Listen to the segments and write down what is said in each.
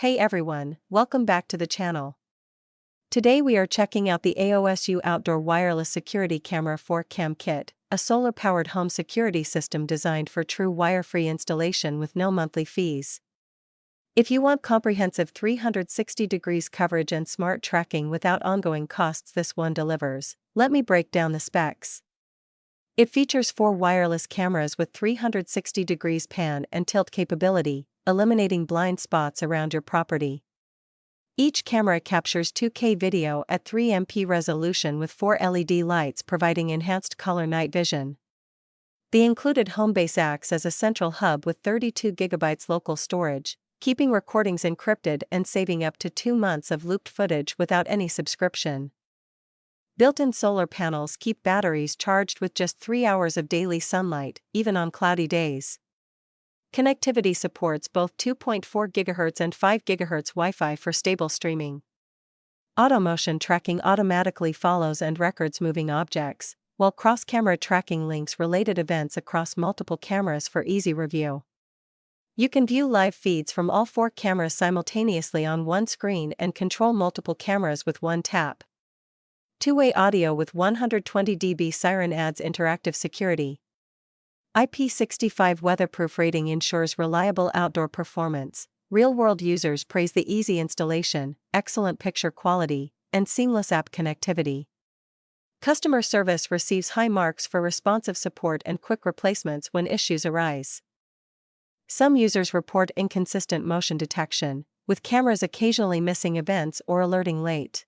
Hey everyone, welcome back to the channel. Today we are checking out the AOSU Outdoor Wireless Security Camera 4Cam Kit, a solar-powered home security system designed for true wire-free installation with no monthly fees. If you want comprehensive 360 degrees coverage and smart tracking without ongoing costs, this one delivers. Let me break down the specs. It features 4 wireless cameras with 360 degrees pan and tilt capability, eliminating blind spots around your property. Each camera captures 2K video at 3MP resolution with 4 LED lights providing enhanced color night vision. The included Homebase acts as a central hub with 32 GB local storage, keeping recordings encrypted and saving up to 2 months of looped footage without any subscription. Built-in solar panels keep batteries charged with just 3 hours of daily sunlight, even on cloudy days. Connectivity supports both 2.4 GHz and 5 GHz Wi-Fi for stable streaming. Auto motion tracking automatically follows and records moving objects, while cross-camera tracking links related events across multiple cameras for easy review. You can view live feeds from all 4 cameras simultaneously on one screen and control multiple cameras with one tap. Two-way audio with 120 dB Siren adds interactive security. IP65 weatherproof rating ensures reliable outdoor performance. Real-world users praise the easy installation, excellent picture quality, and seamless app connectivity. Customer service receives high marks for responsive support and quick replacements when issues arise. Some users report inconsistent motion detection, with cameras occasionally missing events or alerting late.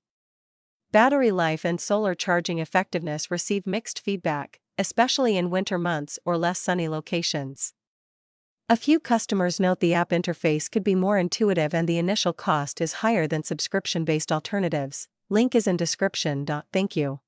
Battery life and solar charging effectiveness receive mixed feedback, especially in winter months or less sunny locations. A few customers note the app interface could be more intuitive and the initial cost is higher than subscription-based alternatives. Link is in description. Thank you.